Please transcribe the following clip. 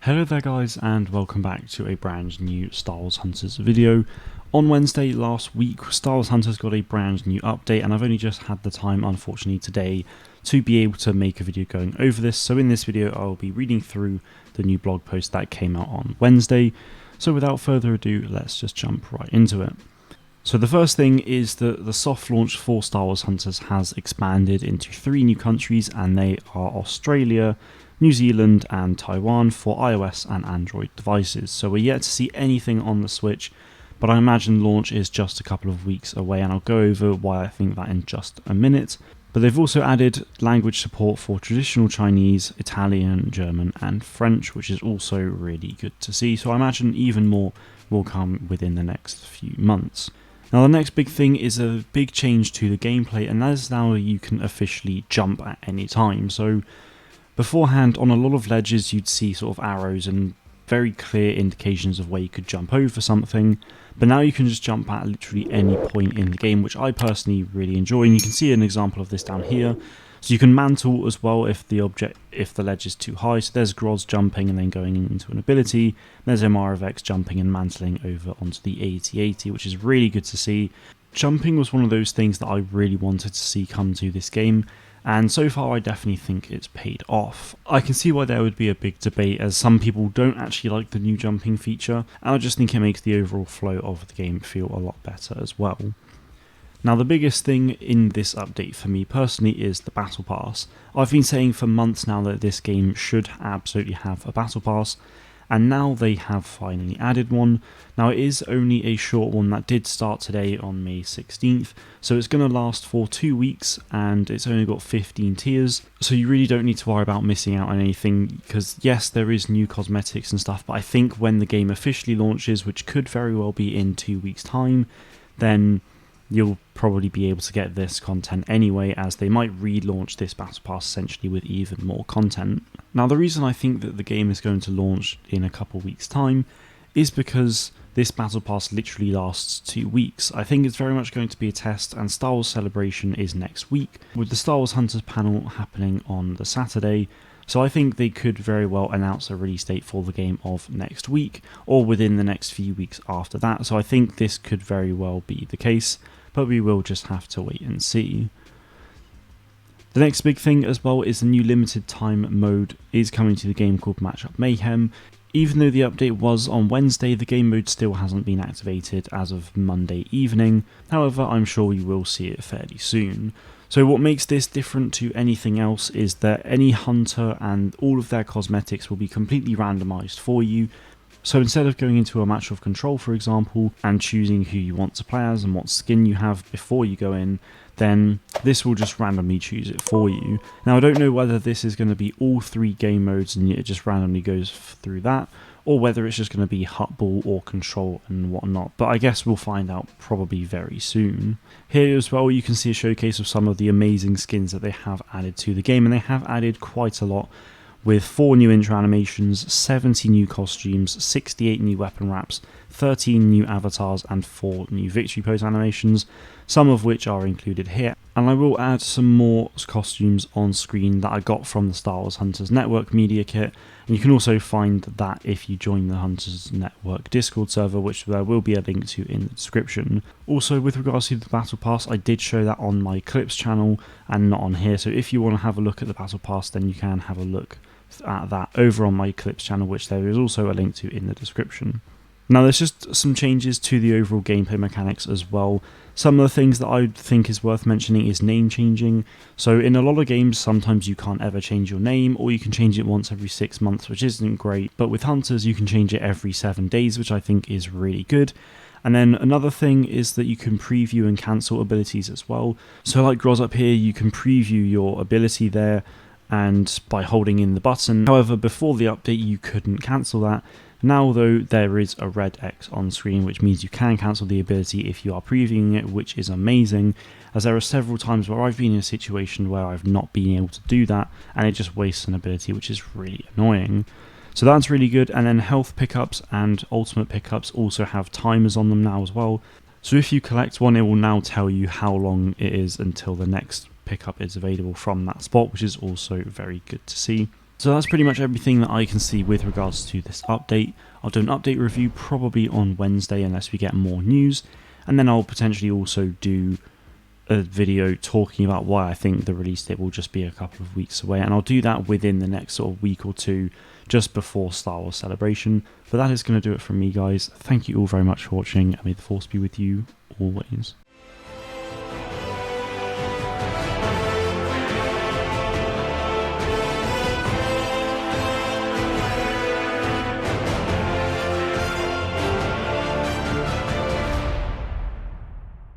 Hello there guys, and welcome back to a brand new Star Wars Hunters video. On Wednesday last week, Star Wars Hunters got a brand new update, and I've only just had the time, unfortunately, today to be able to make a video going over this. So in this video, I'll be reading through the new blog post that came out on Wednesday. So without further ado, let's just jump right into it. So the first thing is that the soft launch for Star Wars Hunters has expanded into 3 new countries, and they are Australia, New Zealand and Taiwan for iOS and Android devices. So we're yet to see anything on the Switch, but I imagine launch is just a couple of weeks away, and I'll go over why I think that in just a minute. But they've also added language support for traditional Chinese, Italian, German and French, which is also really good to see. So I imagine even more will come within the next few months. Now the next big thing is a big change to the gameplay, and that is now you can officially jump at any time. So beforehand, on a lot of ledges you'd see sort of arrows and very clear indications of where you could jump over something, but now you can just jump at literally any point in the game, which I personally really enjoy, and you can see an example of this down here. So you can mantle as well if the ledge is too high. So there's Groz jumping and then going into an ability. There's Maravex jumping and mantling over onto the AT-AT, which is really good to see. Jumping was one of those things that I really wanted to see come to this game, and so far I definitely think it's paid off. I can see why there would be a big debate, as some people don't actually like the new jumping feature, and I just think it makes the overall flow of the game feel a lot better as well. Now the biggest thing in this update for me personally is the Battle Pass. I've been saying for months now that this game should absolutely have a Battle Pass, and now they have finally added one. Now it is only a short one that did start today on May 16th, so it's going to last for 2 weeks, and it's only got 15 tiers, so you really don't need to worry about missing out on anything, because yes, there is new cosmetics and stuff, but I think when the game officially launches, which could very well be in 2 weeks time, then you'll probably be able to get this content anyway, as they might relaunch this Battle Pass essentially with even more content. Now the reason I think that the game is going to launch in a couple weeks time is because this Battle Pass literally lasts 2 weeks. I think it's very much going to be a test, and Star Wars Celebration is next week, with the Star Wars Hunters panel happening on the Saturday. So I think they could very well announce a release date for the game of next week, or within the next few weeks after that. So I think this could very well be the case, but we will just have to wait and see. The next big thing as well is the new limited time mode is coming to the game called Matchup Mayhem. Even though the update was on Wednesday, the game mode still hasn't been activated as of Monday evening. However, I'm sure we will see it fairly soon. So what makes this different to anything else is that any hunter and all of their cosmetics will be completely randomized for you. So instead of going into a match of control, for example, and choosing who you want to play as and what skin you have before you go in, then this will just randomly choose it for you. Now I don't know whether this is going to be all 3 game modes and it just randomly goes through that, or whether it's just going to be hut ball or control and whatnot, but I guess we'll find out probably very soon. Here as well you can see a showcase of some of the amazing skins that they have added to the game, and they have added quite a lot, with 4 new intro animations, 70 new costumes, 68 new weapon wraps, 13 new avatars and 4 new victory pose animations, some of which are included here. And I will add some more costumes on screen that I got from the Star Wars Hunters Network media kit, and you can also find that if you join the Hunters Network Discord server, which there will be a link to in the description. Also, with regards to the Battle Pass, I did show that on my Clips channel and not on here, so if you want to have a look at the Battle Pass, then you can have a look at that over on my Clips channel, which there is also a link to in the description. Now there's just some changes to the overall gameplay mechanics as well. Some of the things that I think is worth mentioning is name changing. So in a lot of games sometimes you can't ever change your name, or you can change it once every 6 months, which isn't great, but with Hunters you can change it every 7 days, which I think is really good. And then another thing is that you can preview and cancel abilities as well. So like Groz up here, you can preview your ability there and by holding in the button. However, before the update you couldn't cancel that. Now though, there is a red X on screen, which means you can cancel the ability if you are previewing it, which is amazing, as there are several times where I've been in a situation where I've not been able to do that, and it just wastes an ability, which is really annoying. So that's really good. And then health pickups and ultimate pickups also have timers on them now as well. So if you collect one, it will now tell you how long it is until the next pickup is available from that spot, which is also very good to see. So that's pretty much everything that I can see with regards to this update. I'll do an update review probably on Wednesday unless we get more news, and then I'll potentially also do a video talking about why I think the release date will just be a couple of weeks away, and I'll do that within the next sort of week or two, just before Star Wars Celebration. But that is going to do it from me, guys. Thank you all very much for watching, and may the Force be with you always.